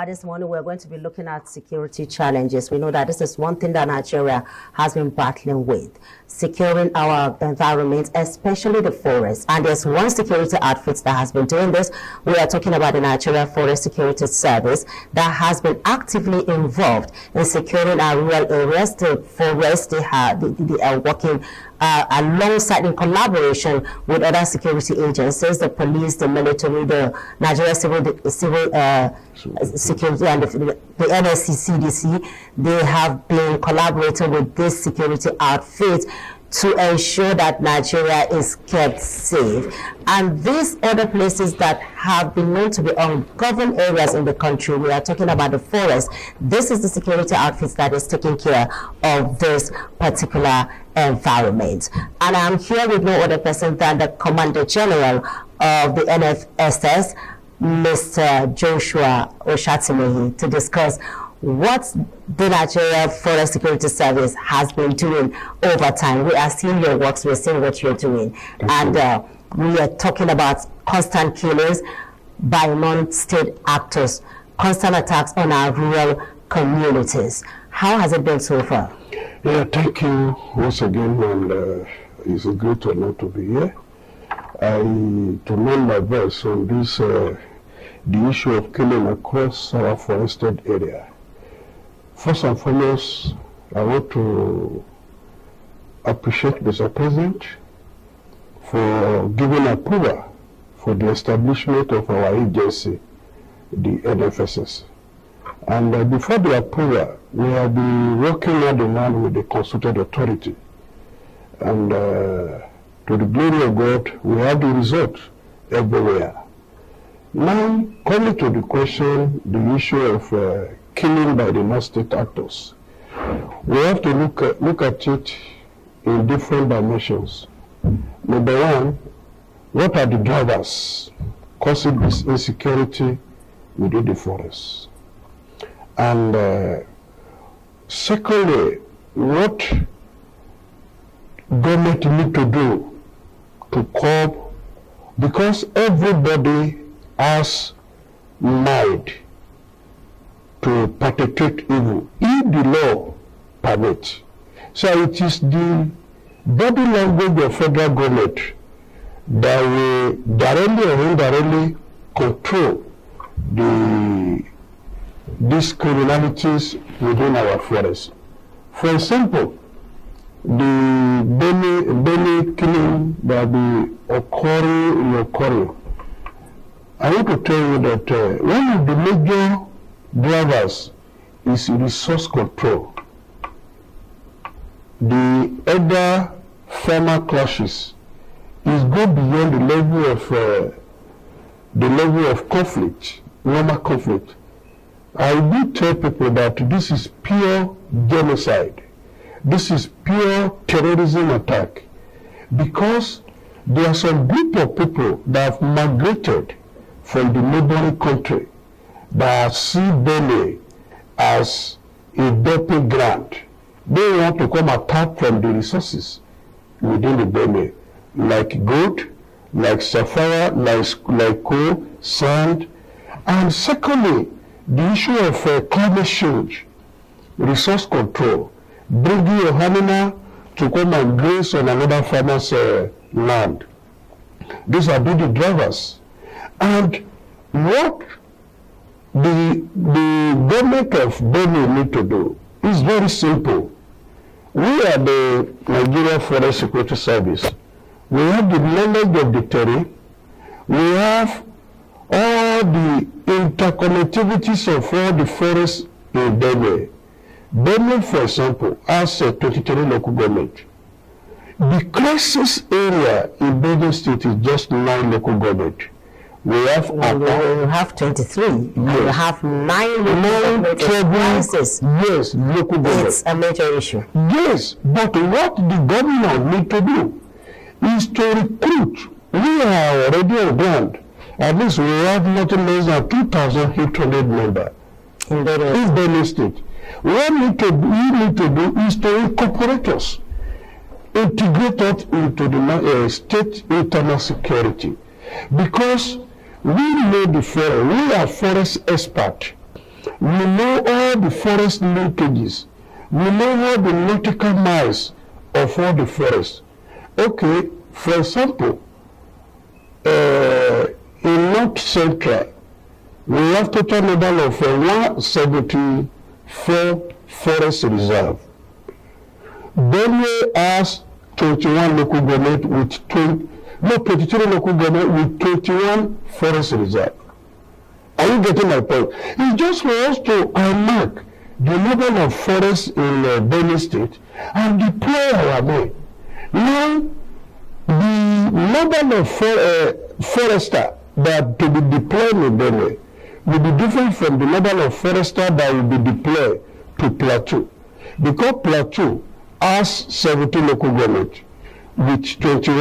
This morning we're going to be looking at security challenges. We know that this is one thing that Nigeria has been battling with, securing our environment, especially the forest. And there's one security outfit that has been doing this. We are talking about the Nigeria Forest Security Service that has been actively involved in securing our rural areas. The forest, they are working alongside in collaboration with other security agencies, the police, the military, the Nigeria Civil Security, and the NFSS CDC. They have been collaborating with this security outfit to ensure that Nigeria is kept safe. And these other places that have been known to be ungoverned areas in the country, we are talking about the forest. This is the security outfit that is taking care of this particular environment. And I'm here with no other person than the Commander General of the NFSS, Mr. Joshua Oshatimehi, to discuss what the Nigeria Forest Security Service has been doing over time. We are seeing your works, we're seeing what you're doing. And we are talking about constant killings by non-state actors, constant attacks on our rural communities. How has it been so far? Yeah, thank you once again, and it's a great honor to be here. To lend my voice on this, the issue of killing across our forested area. First and foremost, I want to appreciate Mr. President for giving approval for the establishment of our agency, the NFSS. And before the approval, we have been working hand in hand with the consulted authority. And to the glory of God, we have the result everywhere. Now, coming to the question, the issue of killing by the non-state actors, we have to look at it in different dimensions. Number one, what are the drivers causing this insecurity within the forest? And secondly, what government need to do to curb, because everybody has mind to perpetrate evil if the law permits. So it is the body language of federal government that will directly or indirectly control these criminalities within our forests. For example, the daily killing that be occurring. I want to tell you that one of the major drivers is resource control. The other farmer clashes is go beyond the level of conflict, normal conflict. I do tell people that this is pure genocide. This is pure terrorism attack, because there are some group of people that have migrated from the neighboring country that see Benue as a dumping ground. They want to come attack from the resources within the Benue, like gold, like sapphire, like coal, sand. And secondly, the issue of climate change, resource control, bringing your animal to come and graze on another farmer's land. These are the drivers. And what the government of Benue need to do is very simple. We are the Nigeria Forest Security Service. We have the knowledge of the terrain. We have all the interconnectivities of all the forests in Benue. Benue, for example, has 23 local government. The crisis area in Benue State is just 9 local government. We have 23. Yes. And you have 9 crisis. Yes, local government. It's a major issue. Yes, but what the government need to do is to recruit. We are already on ground. At least we have nothing less than 2,800 members in Benue State. What we need to do is to incorporate us, integrate us into the state internal security, because we know the forest. We are forest experts. We know all the forest linkages. We know all the nautical miles of all the forests. Okay, for example, in North Central, we have total number of 174 forest reserve. Benue has 21 local government with 23 local government with 21 forest reserve. Are you getting my point? It's just for us to unmark the level of forest in Benue State and deploy our men. Now, the level of forester that to be deployed in Benue will be different from the level of forester that will be deployed to Plateau. Because Plateau has 17 local government with 20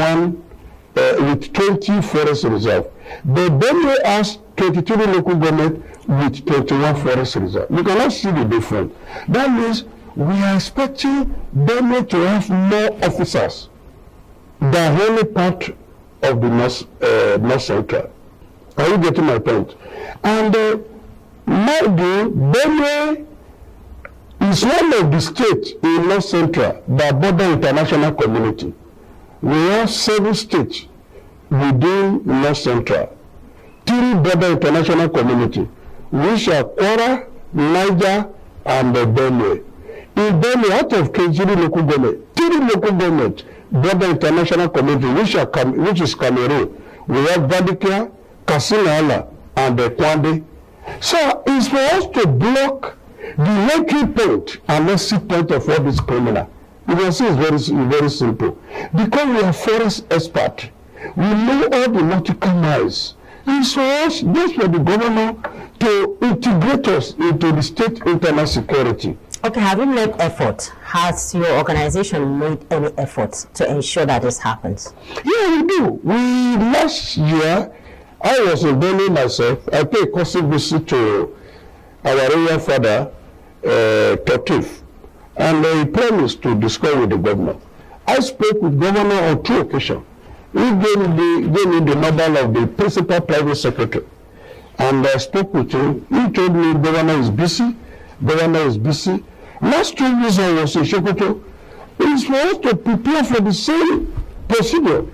forest reserve. The Benue has 23 local government with 21 forest reserve. You cannot see the difference. That means we are expecting Benue to have more officers than any part of the North Central. Are you getting my point? And mind you, Benue is one of the states in North Central that border international community. We have 7 states within North Central, 3 border international community, which are Kwara, Niger, and Benue. In Benue, out of 23 local government, 3 local government border international community, which is Cameroon. We have Vadikia, Kasinala, and Kwande. So it's for us to block the entry point and exit point of all these criminals. You can see it's very simple. Because we are forest experts, we know all the nautical miles. It's for us, just for the governor to integrate us into the state internal security. Okay, have you made effort? Has your organization made any efforts to ensure that this happens? Yeah, we do. Last year, I was in Benue myself. I paid a courtesy visit to our area father, Totif, and he promised to discuss with the governor. I spoke with the governor on 2 occasions. He gave me the number of the principal private secretary, and I spoke with him. He told me the governor is busy. Last 2 years I was in Sokoto. It is for us to prepare for the same procedure.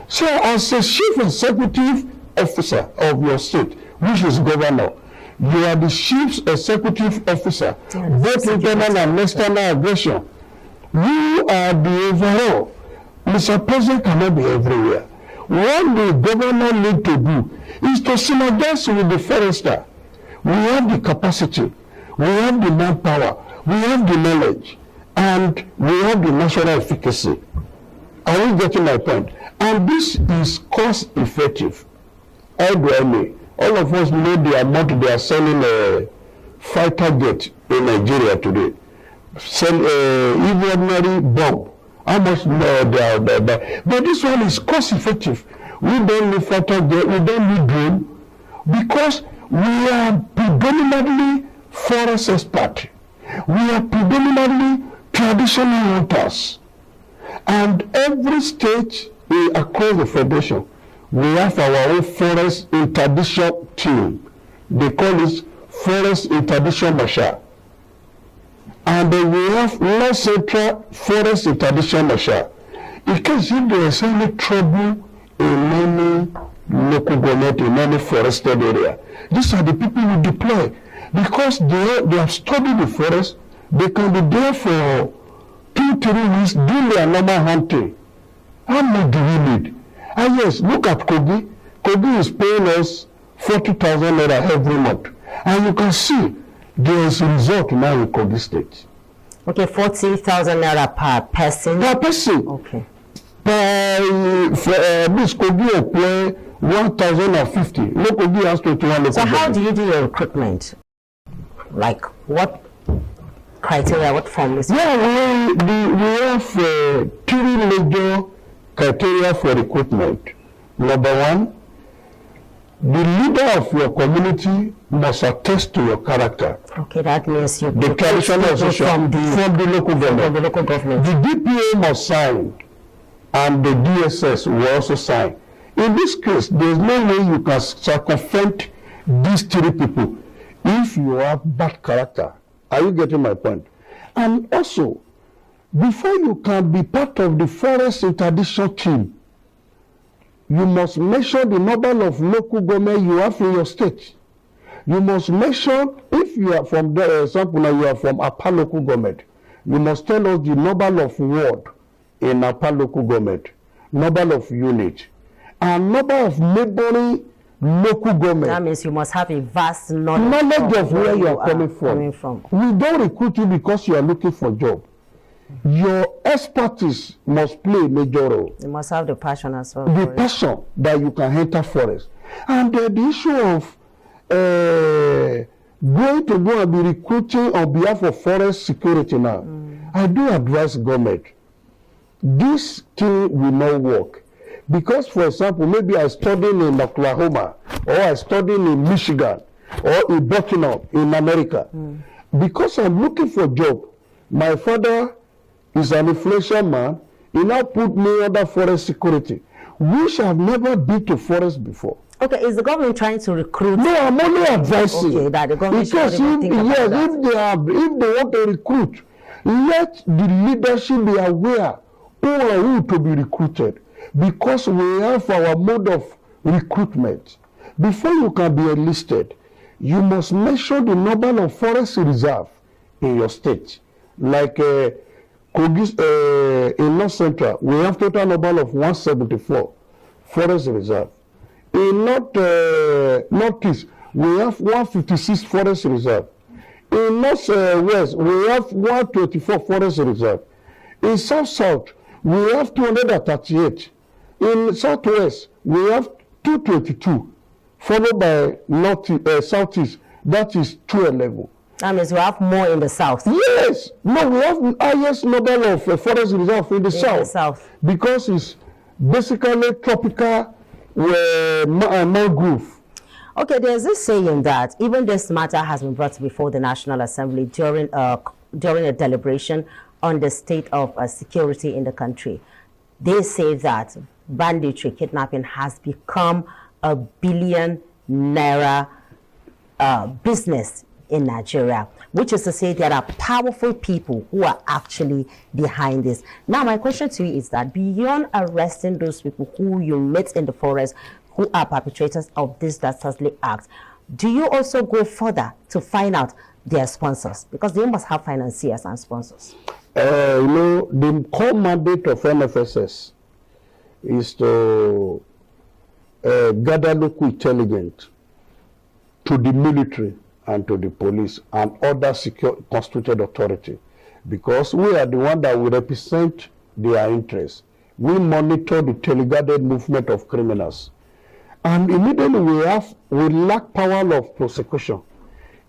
So as a chief executive officer of your state, which is governor, you are the chief executive officer, both internal and external aggression. You are the overall. Mr. President cannot be everywhere. What the governor need to do is to synergize with the forester. We have the capacity, we have the manpower, we have the knowledge, and we have the national efficacy. Are you getting my point? And this is cost effective. How do I mean? All of us know the amount they are selling a fighter jet in Nigeria today. Even ordinary bomb. How much more they are there? But this one is cost effective. We don't need fighter jet, we don't need drone, because we are predominantly forest expert. We are predominantly traditional hunters. And every state across the federation, we have our own forest interdiction team. They call it Forest Interdiction Marshal. And then we have North Central Forest Interdiction Marshal. In case if there is any trouble in any local government, in any forested area, these are the people we deploy. Because they have studied the forest, they can be there for 2-3 weeks doing their normal hunting. How much do we need? And yes, look at Kogi. Kogi is paying us 40,000 naira every month. And you can see there is a result now in Kogi State. Okay, 40,000 naira per person? Per person. Okay. This Kogi will pay 1,050. No, Kogi has 21. So how do you do your recruitment? Like what criteria, what forms? Yeah, we have 3 major criteria for recruitment. Number 1, the leader of your community must attest to your character. Okay, that means you the traditional association from the local government. The local government. The DPA must sign, and the DSS will also sign. In this case, there is no way you can circumvent these 3 people. if you have bad character. Are you getting my point? And also, before you can be part of the forest interdiction team, you must measure the number of local government you have in your state. You must measure, if you are from the example now you are from Apa local government, you must tell us the number of ward in Apa local government, number of unit, and number of neighboring local government. That means you must have a vast knowledge of where you are coming from. We don't recruit you because you are looking for a job. Your expertise must play a major role. You must have the passion as well. The passion that you can enter forest. And the issue of going to go and be recruiting on behalf of forest security now, I do advise government, this thing will not work. Because, for example, maybe I studied in Oklahoma, or I studied in Michigan, or in Buckingham, in America. Because I'm looking for a job, my father is an influential man, he now put me under forest security, which I've never been to forest before. Okay, is the government trying to recruit? No, I'm only advising. Okay, that the government because should think about that. If they want to recruit, let the leadership be aware who are who to be recruited. Because we have our mode of recruitment. Before you can be enlisted, you must measure the number of forest reserve in your state. Like Kogi, in North Central, we have total number of 174 forest reserve. In Northeast, we have 156 forest reserve. In Northwest, we have 124 forest reserve. In South, we have 238. In Southwest, we have 222, followed by Southeast, that is 211. That means we have more in the South. Yes. No, we have the highest number of forest reserve in the South. Because it's basically tropical mangrove. Okay, there's this saying that even this matter has been brought before the National Assembly during a deliberation on the state of security in the country. They say that banditry, kidnapping has become a billion-naira business in Nigeria, which is to say there are powerful people who are actually behind this. Now, my question to you is that beyond arresting those people who you meet in the forest, who are perpetrators of this dastardly act, do you also go further to find out their sponsors? Because they must have financiers and sponsors. The core mandate of NFSS is to gather local intelligence to the military and to the police and other secure constituted authority, because we are the one that will represent their interests. We monitor the teleguided movement of criminals, and immediately we lack power of prosecution.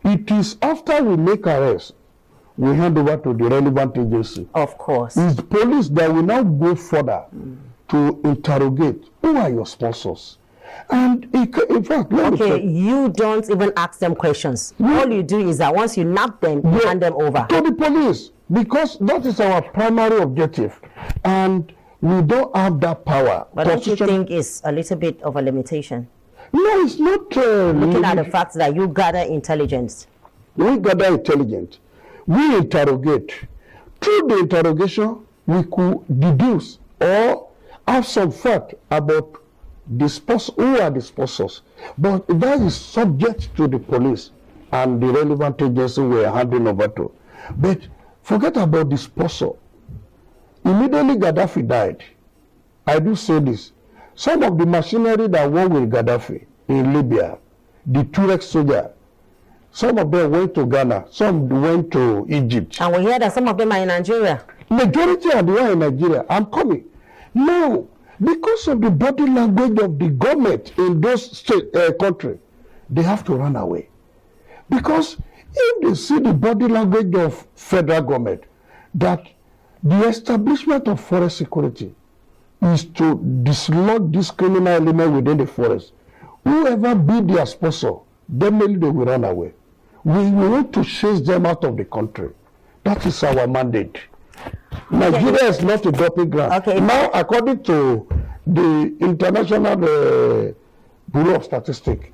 It is after we make arrests, we hand over to the relevant agency. Of course. It's the police that will now go further to interrogate who are your sponsors. And in fact, you don't even ask them questions. All you do is that once you nab them, you hand them over to the police, because that is our primary objective, and we don't have that power. But don't you think it's a little bit of a limitation? No, it's not. Looking at the fact that you gather intelligence. We gather intelligence. We interrogate. Through the interrogation, we could deduce or have some fact about who are the sponsors. But that is subject to the police and the relevant agency we are handing over to. But forget about the sponsor. Immediately Gaddafi died. I do say this. Some of the machinery that worked with Gaddafi in Libya, the Tuareg soldier, some of them went to Ghana, some went to Egypt. And we hear that some of them are in Nigeria. Majority are the one in Nigeria. I'm coming. Now, because of the body language of the government in those countries, they have to run away. Because if they see the body language of federal government, that the establishment of forest security is to dislodge this criminal element within the forest, whoever be their sponsor, definitely they will run away. We want to chase them out of the country. That is our mandate. Nigeria is not a dumping ground. Okay. Now, according to the International Bureau of Statistics,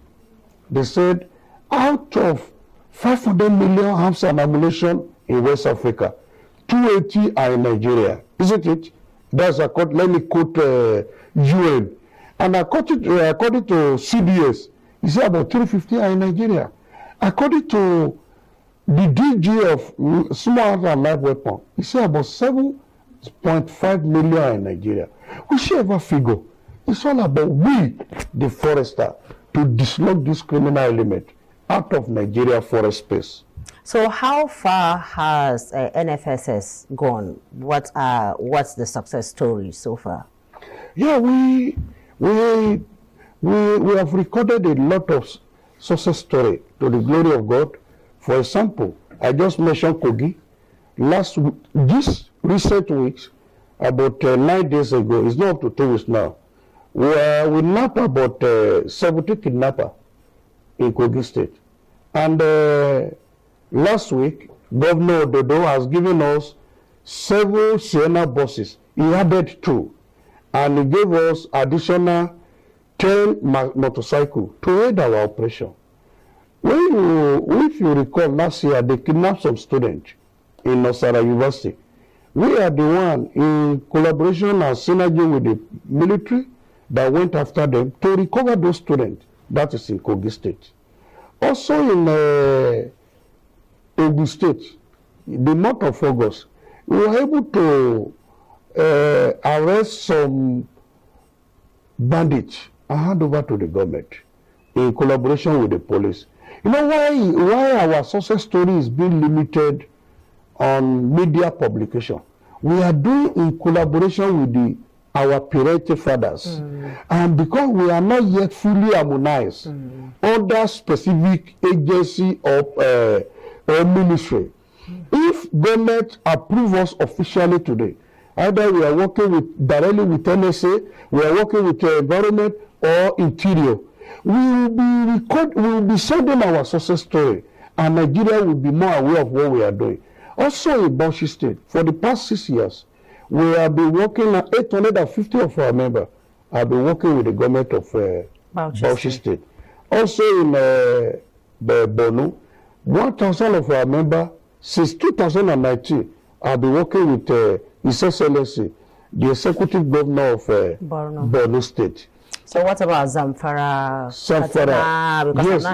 they said out of 500 million arms and ammunition in West Africa. 280 are in Nigeria, isn't it? That's according, let me quote UN. And according to CDS, you say about 350 are in Nigeria. According to the DG of small arms and light weapon, you say about 7.5 million are in Nigeria. Whichever figure, it's all about we, the forester, to dislodge this criminal element out of Nigeria forest space. So how far has NFSS gone? What's the success story so far? Yeah, we have recorded a lot of success story to the glory of God. For example, I just mentioned Kogi. This recent weeks, about 9 days ago, it's not up to 2 weeks now, we nabbed about 70 kidnappers in Kogi State. And last week, Governor Ododo has given us several Sienna buses. He added 2. And he gave us additional 10 motorcycles to aid our operation. If you recall, last year, they kidnapped some students in Nosara University. We are the one, in collaboration and synergy with the military, that went after them to recover those students. That is in Kogi State. Also in Ogun State, the month of August, we were able to arrest some bandits and hand over to the government in collaboration with the police. You know why our success story is being limited on media publication? We are doing in collaboration with our parental fathers. And because we are not yet fully harmonized under specific agency or ministry, if government approve us officially today, either we are working directly with NSA, we are working with environment or interior, we will be sending our success story, and Nigeria will be more aware of what we are doing. Also in Bauchi State, for the past 6 years, we have been working, 850 of our members have been working with the government of Bauchi State. Also in Borno, 1,000 of our members, since 2019, have been working with His Excellency, the Executive Governor of Borno State. So what about Zamfara? Zamfara, because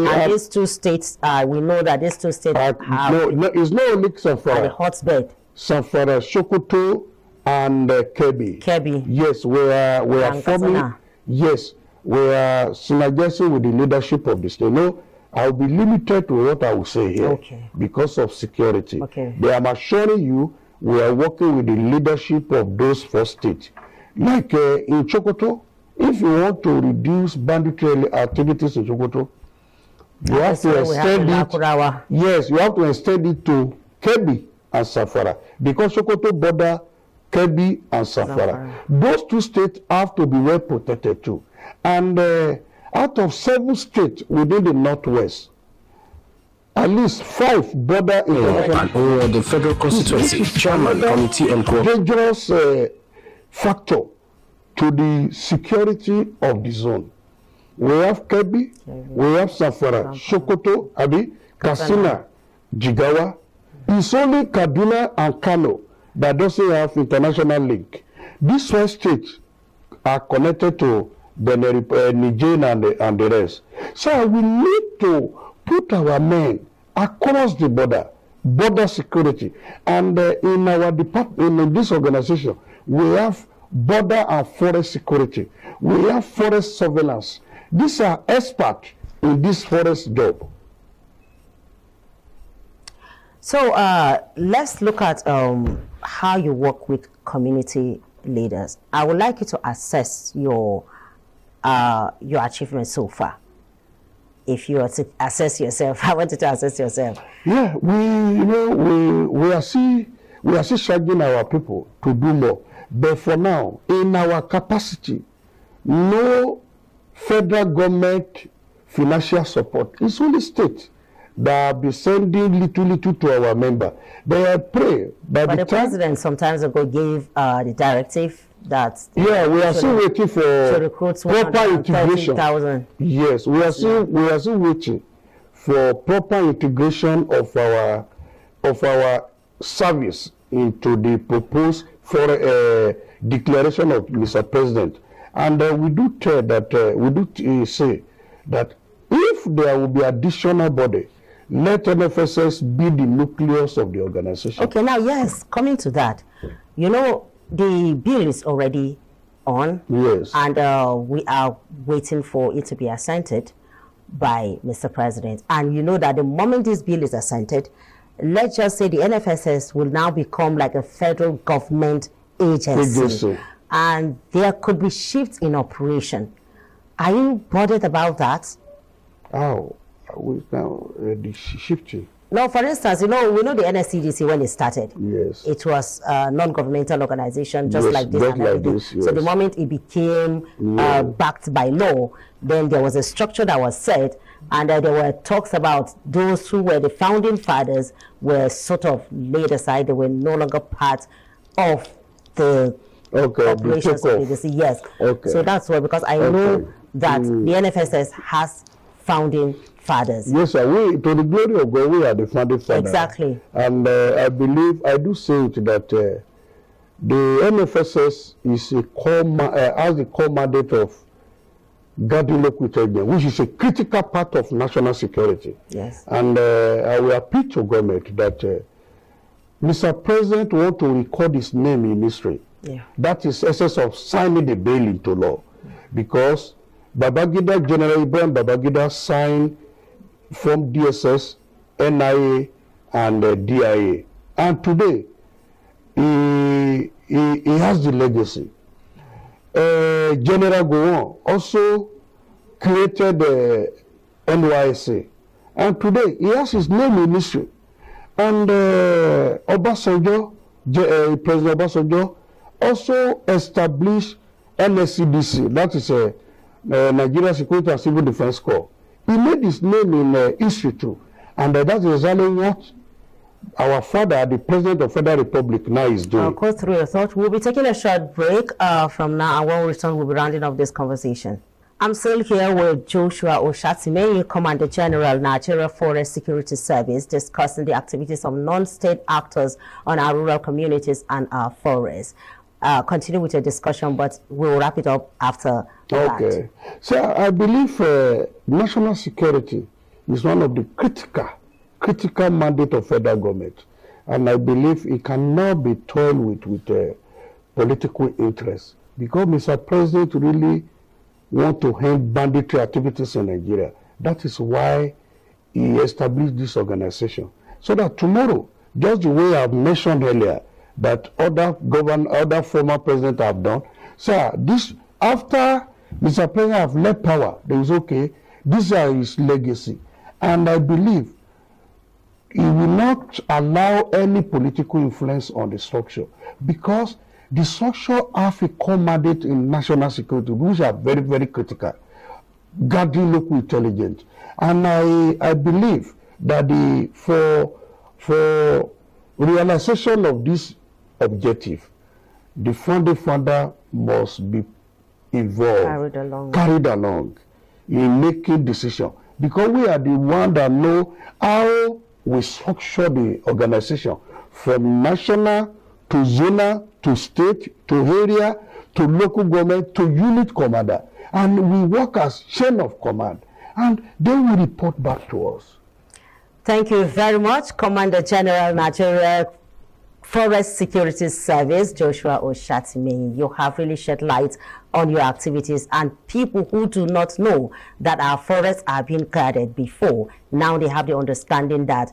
yes, these 2 states, we know that these 2 states have no, it's not only Zamfara. The hotbed. Zamfara, Sokoto, and Kebbi. Yes, we are forming. Yes, we are synergizing with the leadership of the state. No, I'll be limited to what I will say here because of security. But I'm assuring you, we are working with the leadership of those 4 states. Like in Sokoto, if you want to reduce banditry activities in Sokoto, you have to extend it. Yes, you have to extend it to Kebbi and Zamfara, because Sokoto border Kebbi and Zamfara. Those 2 states have to be well protected too. And out of 7 states within the Northwest, at least 5 border in the Federal Constituency, Chairman, Committee and dangerous factor to the security of the zone. We have Kebbi, we have Zamfara, Sokoto, Katsina, Jigawa. It's only Kaduna and Kano that doesn't have international link. These 4 states are connected to the Niger and the rest. So we need to put our men across the border security. And in our department, in this organization, we have border and forest security. We have forest surveillance. These are experts in this forest job. So let's look at how you work with community leaders. I would like you to assess your achievements so far. If you are to assess yourself, I want you to assess yourself. Yeah, we are still charging our people to do more. But for now, in our capacity, no federal government financial support. It's only state that be sending little to our member. But I pray that but the president sometimes ago gave the directive that we are still waiting for proper integration. Yes, we are still waiting for proper integration of our service into the proposed declaration of Mr. President. And we do tell that say that if there will be additional body, let NFSS be the nucleus of the organization. Okay, now yes, coming to that, you know, the bill is already on. Yes. And we are waiting for it to be assented by Mr. President. And you know that the moment this bill is assented, let's just say the NFSS will now become like a federal government agency. And there could be shifts in operation. Are you bothered about that? Oh, the shifting. No, for instance, you know, we know the NSCDC when it started. Yes. It was a non-governmental organization, just like this. Just like this, yes. So the moment it became backed by law, then there was a structure that was set, and there were talks about those who were the founding fathers were sort of laid aside. They were no longer part of the operations of the NSCDC. Yes. Okay. So that's why, because I know that the NFSS has founding fathers. Yes, sir. We, to the glory of God, we are the founding fathers. Exactly. And I believe, I do say it that the NFSS is has the core mandate of guarding local intelligence, which is a critical part of national security. Yes. And I will appeal to government that Mr. President want to record his name in history. Yeah. That is essence of signing the bill into law, because Babangida, General Ibrahim Babangida signed from DSS, NIA, and DIA. And today, he has the legacy. General Gowon also created the NYSA. And today, he has his name in history. And Obasanjo, President Obasanjo, also established NSCDC, that is Nigeria Security and Civil Defense Corps. He made his name in history too. And that is exactly what our father, the President of Federal Republic, now is doing. I'll go through your thoughts. We'll be taking a short break from now, and when we return, we'll be rounding up this conversation. I'm still here with Joshua Oshatime, Commander General, Nigeria Forest Security Service, discussing the activities of non-state actors on our rural communities and our forests. Continue with your discussion, but we'll wrap it up after that. Okay. So I believe national security is one of the critical mandate of federal government. And I believe it cannot be toyed with political interests, because Mr. President really want to end banditry activities in Nigeria. That is why he established this organization. So that tomorrow, just the way I've mentioned earlier, that other former presidents have done. So this, after Mr. President have left power, there is this is his legacy. And I believe he will not allow any political influence on the structure, because the structure have a core mandate in national security, which are very, very critical, guarding local intelligence. And I believe that for realization of this objective, the founding father must be involved, carried along in making decisions, because we are the one that know how we structure the organization from national to zonal to state to area to local government to unit commander, and we work as chain of command, and they will report back to us. Thank you very much, Commander General, Nigeria Forest Security Service, Joshua Oshatime. You have really shed light on your activities, and people who do not know that our forests are being guarded before, now they have the understanding that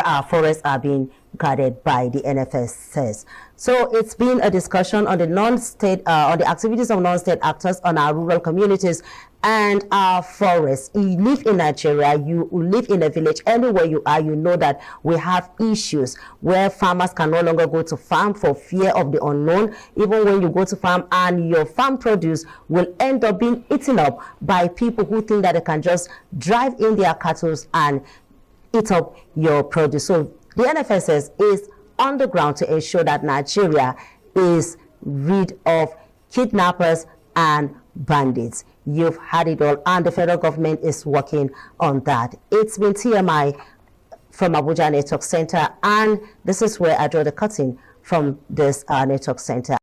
our forests are being guarded by the NFSS. So it's been a discussion on the non-state, on the activities of non-state actors on our rural communities and our forests. You live in Nigeria, you live in a village, anywhere you are, you know that we have issues where farmers can no longer go to farm for fear of the unknown. Even when you go to farm and your farm produce will end up being eaten up by people who think that they can just drive in their cattle and eat up your produce. So the NFSS is on the ground to ensure that Nigeria is rid of kidnappers and bandits. You've had it all, and the federal government is working on that. It's been TMI from Abuja Network Center, and this is where I draw the curtain from this network center.